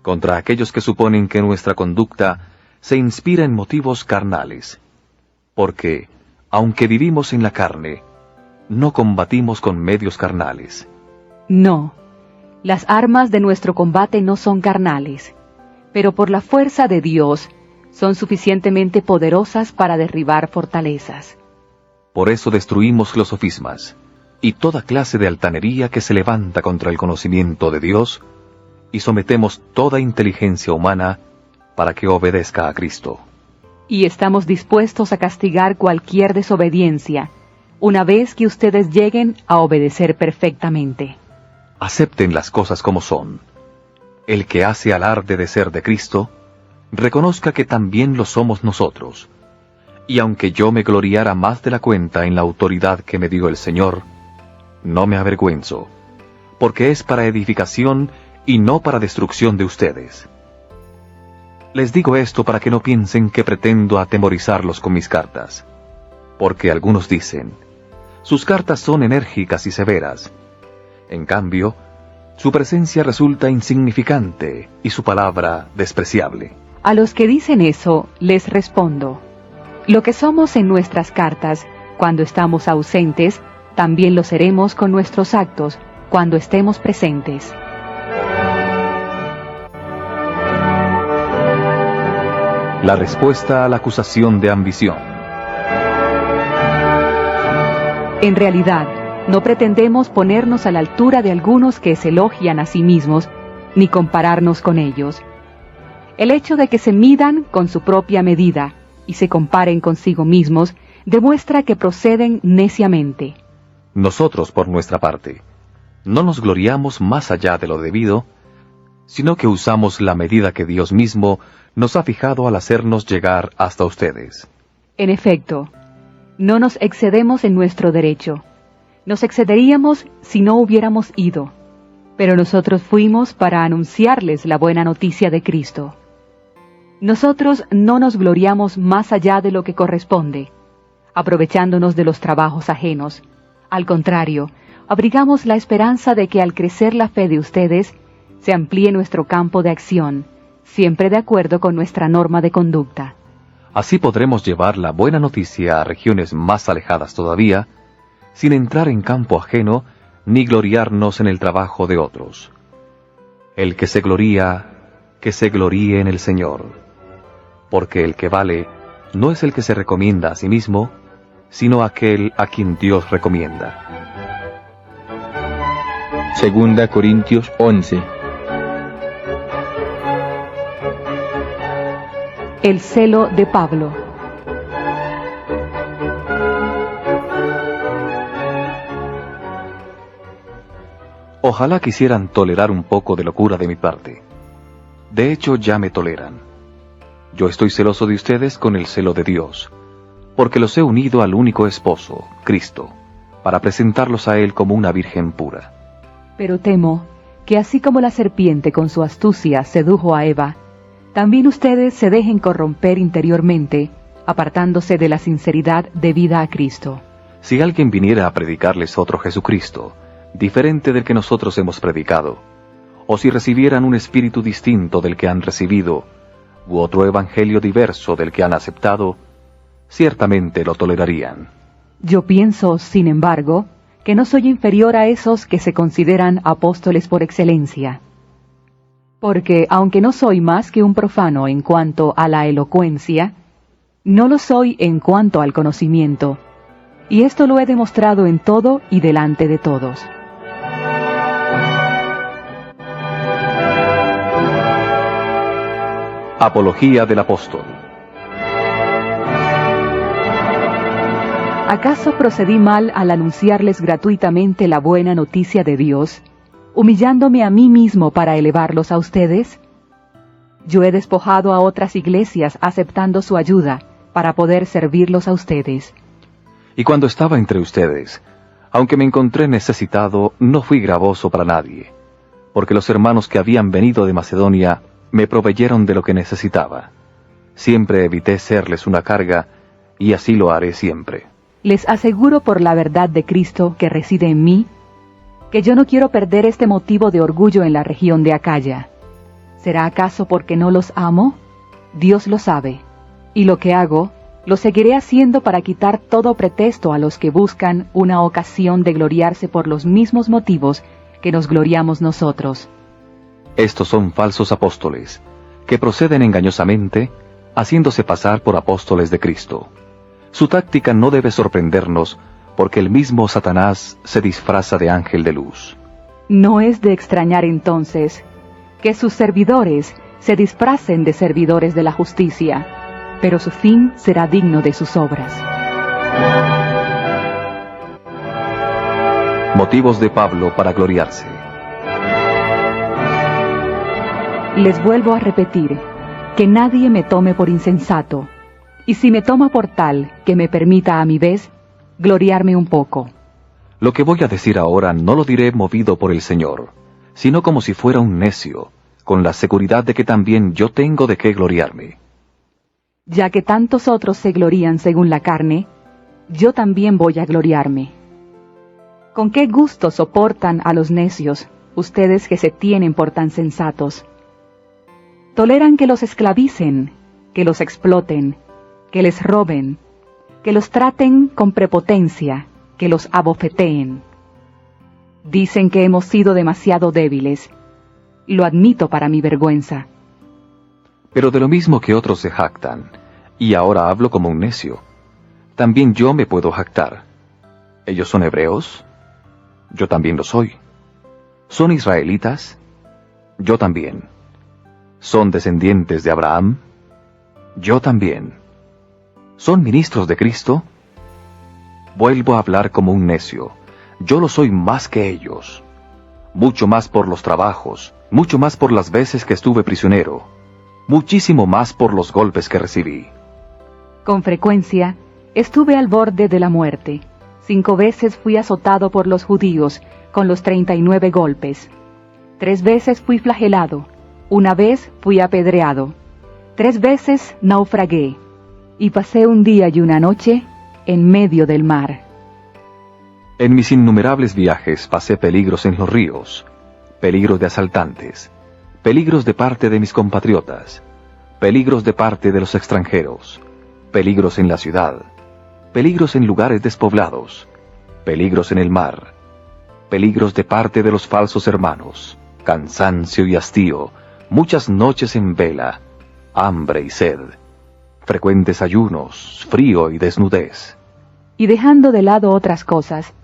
Speaker 2: contra aquellos que suponen que nuestra conducta se inspira en motivos carnales. Porque, aunque vivimos en la carne, no combatimos con medios carnales.
Speaker 3: No, las armas de nuestro combate no son carnales, pero por la fuerza de Dios son suficientemente poderosas para derribar fortalezas.
Speaker 2: Por eso destruimos los sofismas y toda clase de altanería que se levanta contra el conocimiento de Dios, y sometemos toda inteligencia humana para que obedezca a Cristo.
Speaker 3: Y estamos dispuestos a castigar cualquier desobediencia, una vez que ustedes lleguen a obedecer perfectamente.
Speaker 2: Acepten las cosas como son. El que hace alarde de ser de Cristo, reconozca que también lo somos nosotros. Y aunque yo me gloriara más de la cuenta en la autoridad que me dio el Señor, no me avergüenzo, porque es para edificación y no para destrucción de ustedes. Les digo esto para que no piensen que pretendo atemorizarlos con mis cartas, porque algunos dicen, sus cartas son enérgicas y severas. En cambio, su presencia resulta insignificante y su palabra despreciable.
Speaker 3: A los que dicen eso, les respondo, lo que somos en nuestras cartas, cuando estamos ausentes, también lo seremos con nuestros actos, cuando estemos presentes.
Speaker 2: La respuesta a la acusación de ambición.
Speaker 3: En realidad, no pretendemos ponernos a la altura de algunos que se elogian a sí mismos, ni compararnos con ellos. El hecho de que se midan con su propia medida y se comparen consigo mismos demuestra que proceden neciamente.
Speaker 2: Nosotros, por nuestra parte, no nos gloriamos más allá de lo debido, sino que usamos la medida que Dios mismo nos ha fijado al hacernos llegar hasta ustedes.
Speaker 3: En efecto, no nos excedemos en nuestro derecho. Nos excederíamos si no hubiéramos ido, pero nosotros fuimos para anunciarles la buena noticia de Cristo. Nosotros no nos gloriamos más allá de lo que corresponde, aprovechándonos de los trabajos ajenos. Al contrario, abrigamos la esperanza de que al crecer la fe de ustedes, se amplíe nuestro campo de acción, siempre de acuerdo con nuestra norma de conducta.
Speaker 2: Así podremos llevar la buena noticia a regiones más alejadas todavía, sin entrar en campo ajeno ni gloriarnos en el trabajo de otros. El que se gloría, que se gloríe en el Señor, porque el que vale no es el que se recomienda a sí mismo, sino aquel a quien Dios recomienda.
Speaker 4: Segunda Corintios 11.
Speaker 3: El celo de Pablo.
Speaker 2: Ojalá quisieran tolerar un poco de locura de mi parte. De hecho, ya me toleran. Yo estoy celoso de ustedes con el celo de Dios, porque los he unido al único esposo, Cristo, para presentarlos a Él como una virgen pura.
Speaker 3: Pero temo que así como la serpiente con su astucia sedujo a Eva, también ustedes se dejen corromper interiormente, apartándose de la sinceridad debida a Cristo.
Speaker 2: Si alguien viniera a predicarles otro Jesucristo, diferente del que nosotros hemos predicado, o si recibieran un espíritu distinto del que han recibido, u otro evangelio diverso del que han aceptado, ciertamente lo tolerarían.
Speaker 3: Yo pienso, sin embargo, que no soy inferior a esos que se consideran apóstoles por excelencia. Porque, aunque no soy más que un profano en cuanto a la elocuencia, no lo soy en cuanto al conocimiento, y esto lo he demostrado en todo y delante de todos.
Speaker 2: Apología del Apóstol.
Speaker 3: ¿Acaso procedí mal al anunciarles gratuitamente la buena noticia de Dios, humillándome a mí mismo para elevarlos a ustedes? Yo he despojado a otras iglesias aceptando su ayuda para poder servirlos a ustedes.
Speaker 2: Y cuando estaba entre ustedes, aunque me encontré necesitado, no fui gravoso para nadie, porque los hermanos que habían venido de Macedonia me proveyeron de lo que necesitaba. Siempre evité serles una carga, y así lo haré siempre.
Speaker 3: Les aseguro por la verdad de Cristo que reside en mí, que yo no quiero perder este motivo de orgullo en la región de Acaya. ¿Será acaso porque no los amo? Dios lo sabe, y lo que hago, lo seguiré haciendo para quitar todo pretexto a los que buscan una ocasión de gloriarse por los mismos motivos que nos gloriamos nosotros.
Speaker 2: Estos son falsos apóstoles, que proceden engañosamente, haciéndose pasar por apóstoles de Cristo. Su táctica no debe sorprendernos, porque el mismo Satanás se disfraza de ángel de luz.
Speaker 3: No es de extrañar entonces que sus servidores se disfracen de servidores de la justicia, pero su fin será digno de sus obras.
Speaker 2: Motivos de Pablo para gloriarse.
Speaker 3: Les vuelvo a repetir, que nadie me tome por insensato, y si me toma por tal, que me permita a mi vez gloriarme un poco.
Speaker 2: Lo que voy a decir ahora no lo diré movido por el Señor, sino como si fuera un necio, con la seguridad de que también yo tengo de qué gloriarme.
Speaker 3: Ya que tantos otros se glorían según la carne, yo también voy a gloriarme. ¿Con qué gusto soportan a los necios, ustedes que se tienen por tan sensatos? Toleran que los esclavicen, que los exploten, que les roben, que los traten con prepotencia, que los abofeteen. Dicen que hemos sido demasiado débiles. Lo admito para mi vergüenza.
Speaker 2: Pero de lo mismo que otros se jactan, y ahora hablo como un necio, también yo me puedo jactar. ¿Ellos son hebreos? Yo también lo soy. ¿Son israelitas? Yo también. ¿Son descendientes de Abraham? Yo también. ¿Son ministros de Cristo? Vuelvo a hablar como un necio. Yo lo soy más que ellos. Mucho más por los trabajos, mucho más por las veces que estuve prisionero, muchísimo más por los golpes que recibí.
Speaker 3: Con frecuencia, estuve al borde de la muerte. 5 veces fui azotado por los judíos con los 39 golpes. 3 veces fui flagelado. 1 vez fui apedreado. 3 veces naufragué. Y pasé un día y una noche en medio del mar.
Speaker 2: En mis innumerables viajes pasé peligros en los ríos, peligros de asaltantes, peligros de parte de mis compatriotas, peligros de parte de los extranjeros, peligros en la ciudad, peligros en lugares despoblados, peligros en el mar, peligros de parte de los falsos hermanos, cansancio y hastío, muchas noches en vela, hambre y sed, frecuentes ayunos, frío y desnudez.
Speaker 3: Y dejando de lado otras cosas,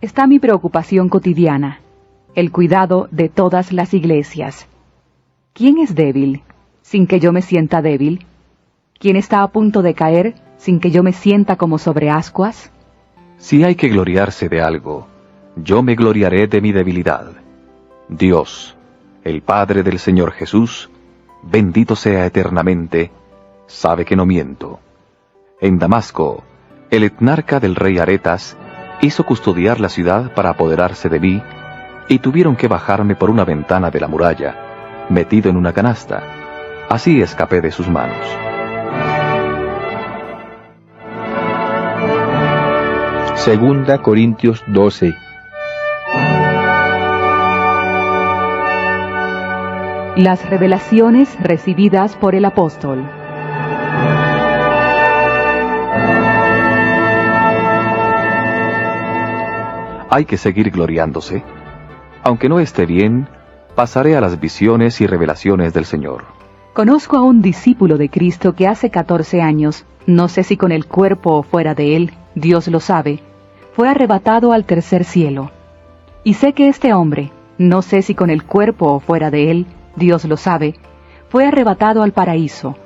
Speaker 3: está mi preocupación cotidiana, el cuidado de todas las iglesias. ¿Quién es débil sin que yo me sienta débil? ¿Quién está a punto de caer sin que yo me sienta como sobre ascuas?
Speaker 2: Si hay que gloriarse de algo, yo me gloriaré de mi debilidad. Dios, el Padre del Señor Jesús, bendito sea eternamente, sabe que no miento. En Damasco, el etnarca del rey Aretas hizo custodiar la ciudad para apoderarse de mí, y tuvieron que bajarme por una ventana de la muralla, metido en una canasta. Así escapé de sus manos.
Speaker 4: Segunda Corintios 12.
Speaker 3: Las revelaciones recibidas por el apóstol.
Speaker 2: Hay que seguir gloriándose. Aunque no esté bien, pasaré a las visiones y revelaciones del Señor.
Speaker 3: Conozco a un discípulo de Cristo que hace 14 años, no sé si con el cuerpo o fuera de él, Dios lo sabe, fue arrebatado al tercer cielo. Y sé que este hombre, no sé si con el cuerpo o fuera de él, Dios lo sabe, fue arrebatado al paraíso,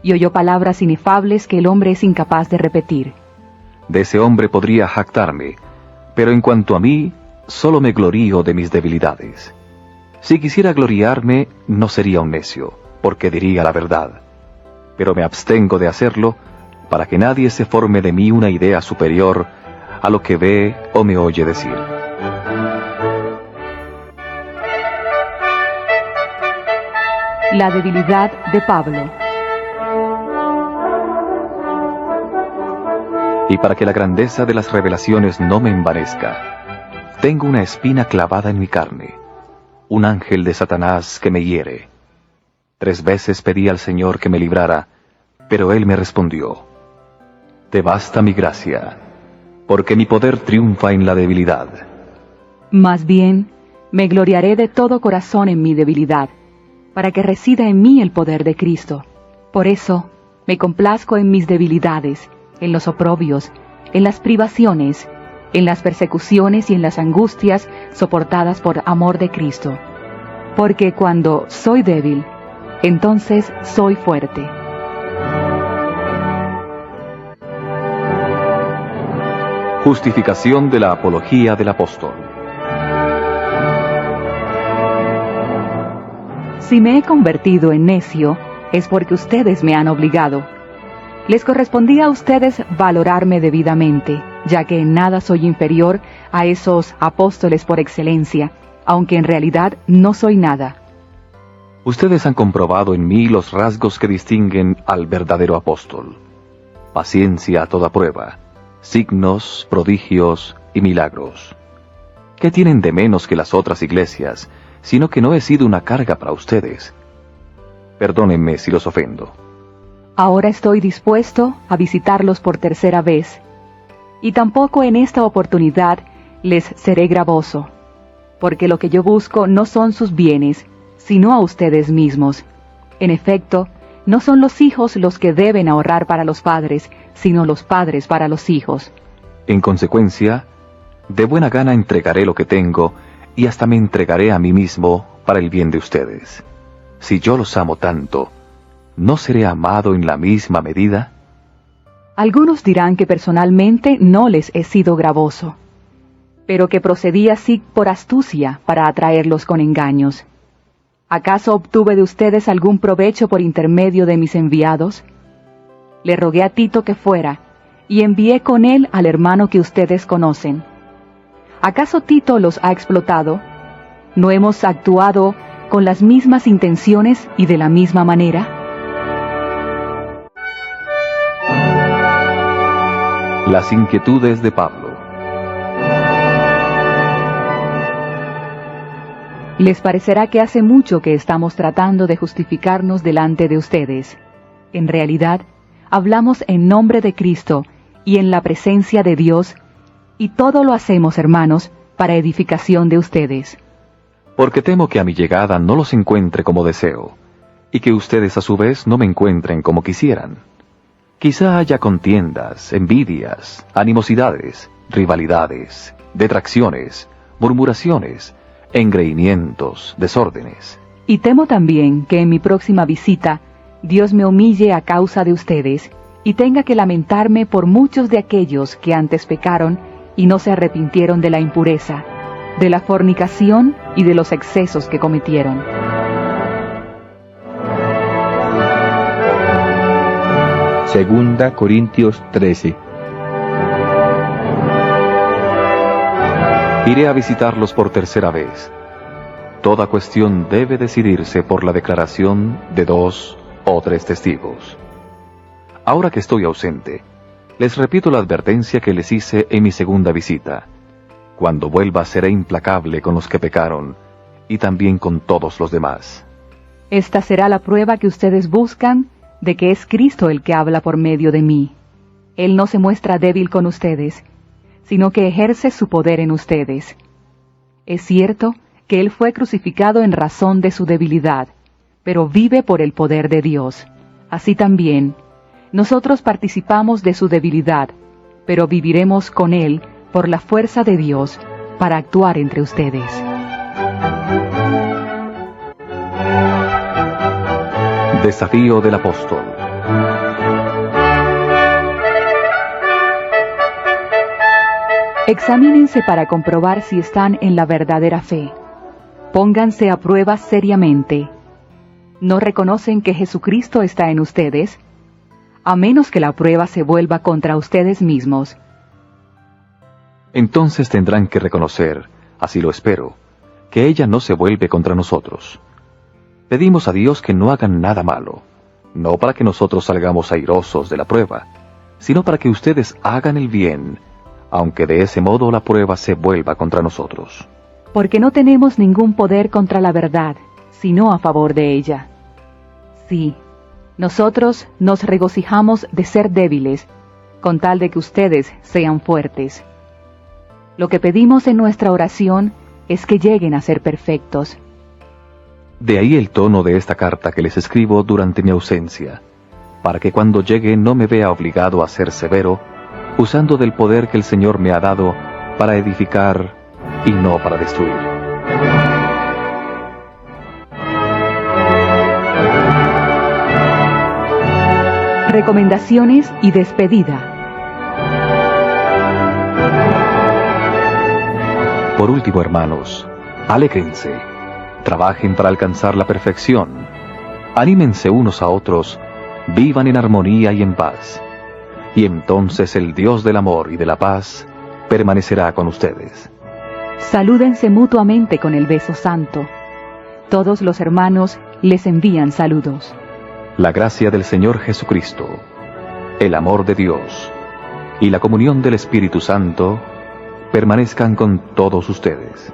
Speaker 3: y oyó palabras inefables que el hombre es incapaz de repetir.
Speaker 2: De ese hombre podría jactarme, pero en cuanto a mí, solo me glorío de mis debilidades. Si quisiera gloriarme, no sería un necio, porque diría la verdad. Pero me abstengo de hacerlo, para que nadie se forme de mí una idea superior a lo que ve o me oye decir.
Speaker 3: La debilidad de Pablo.
Speaker 2: Y para que la grandeza de las revelaciones no me envanezca, tengo una espina clavada en mi carne, un ángel de Satanás que me hiere. 3 veces pedí al Señor que me librara, pero Él me respondió: Te basta mi gracia, porque mi poder triunfa en la debilidad.
Speaker 3: Más bien, me gloriaré de todo corazón en mi debilidad, para que resida en mí el poder de Cristo. Por eso, me complazco en mis debilidades, en los oprobios, en las privaciones, en las persecuciones y en las angustias soportadas por amor de Cristo. Porque cuando soy débil, entonces soy fuerte.
Speaker 2: Justificación de la apología del apóstol.
Speaker 3: Si me he convertido en necio, es porque ustedes me han obligado. Les correspondía a ustedes valorarme debidamente, ya que en nada soy inferior a esos apóstoles por excelencia, aunque en realidad no soy nada.
Speaker 2: Ustedes han comprobado en mí los rasgos que distinguen al verdadero apóstol: paciencia a toda prueba, signos, prodigios y milagros. ¿Qué tienen de menos que las otras iglesias, sino que no he sido una carga para ustedes? Perdónenme si los ofendo.
Speaker 3: Ahora estoy dispuesto a visitarlos por 3ª vez, y tampoco en esta oportunidad les seré gravoso, porque lo que yo busco no son sus bienes, sino a ustedes mismos. En efecto, no son los hijos los que deben ahorrar para los padres, sino los padres para los hijos.
Speaker 2: En consecuencia, de buena gana entregaré lo que tengo, y hasta me entregaré a mí mismo para el bien de ustedes. Si yo los amo tanto, ¿no seré amado en la misma medida?
Speaker 3: Algunos dirán que personalmente no les he sido gravoso, pero que procedí así por astucia para atraerlos con engaños. ¿Acaso obtuve de ustedes algún provecho por intermedio de mis enviados? Le rogué a Tito que fuera, y envié con él al hermano que ustedes conocen. ¿Acaso Tito los ha explotado? ¿No hemos actuado con las mismas intenciones y de la misma manera?
Speaker 2: Las inquietudes de Pablo.
Speaker 3: Les parecerá que hace mucho que estamos tratando de justificarnos delante de ustedes. En realidad, hablamos en nombre de Cristo y en la presencia de Dios, y todo lo hacemos, hermanos, para edificación de ustedes.
Speaker 2: Porque temo que a mi llegada no los encuentre como deseo, y que ustedes a su vez no me encuentren como quisieran. Quizá haya contiendas, envidias, animosidades, rivalidades, detracciones, murmuraciones, engreimientos, desórdenes.
Speaker 3: Y temo también que en mi próxima visita Dios me humille a causa de ustedes, y tenga que lamentarme por muchos de aquellos que antes pecaron y no se arrepintieron de la impureza, de la fornicación y de los excesos que cometieron.
Speaker 4: Segunda Corintios 13.
Speaker 2: Iré a visitarlos por 3ª vez. Toda cuestión debe decidirse por la declaración de 2 o 3 testigos. Ahora que estoy ausente, les repito la advertencia que les hice en mi segunda visita. Cuando vuelva seré implacable con los que pecaron, y también con todos los demás.
Speaker 3: Esta será la prueba que ustedes buscan de que es Cristo el que habla por medio de mí. Él no se muestra débil con ustedes, sino que ejerce su poder en ustedes. Es cierto que Él fue crucificado en razón de su debilidad, pero vive por el poder de Dios. Así también, nosotros participamos de su debilidad, pero viviremos con Él por la fuerza de Dios para actuar entre ustedes.
Speaker 2: Desafío del apóstol.
Speaker 3: Examínense para comprobar si están en la verdadera fe. Pónganse a prueba seriamente. ¿No reconocen que Jesucristo está en ustedes? A menos que la prueba se vuelva contra ustedes mismos.
Speaker 2: Entonces tendrán que reconocer, así lo espero, que ella no se vuelve contra nosotros. Pedimos a Dios que no hagan nada malo, no para que nosotros salgamos airosos de la prueba, sino para que ustedes hagan el bien, aunque de ese modo la prueba se vuelva contra nosotros.
Speaker 3: Porque no tenemos ningún poder contra la verdad, sino a favor de ella. Sí, nosotros nos regocijamos de ser débiles, con tal de que ustedes sean fuertes. Lo que pedimos en nuestra oración es que lleguen a ser perfectos.
Speaker 2: De ahí el tono de esta carta que les escribo durante mi ausencia, para que cuando llegue no me vea obligado a ser severo, usando del poder que el Señor me ha dado para edificar y no para destruir.
Speaker 3: Recomendaciones y despedida.
Speaker 2: Por último, hermanos, alégrense, trabajen para alcanzar la perfección, anímense unos a otros, vivan en armonía y en paz, y entonces el Dios del amor y de la paz permanecerá con ustedes.
Speaker 3: Salúdense mutuamente con el beso santo. Todos los hermanos les envían saludos.
Speaker 2: La gracia del Señor Jesucristo, el amor de Dios y la comunión del Espíritu Santo permanezcan con todos ustedes.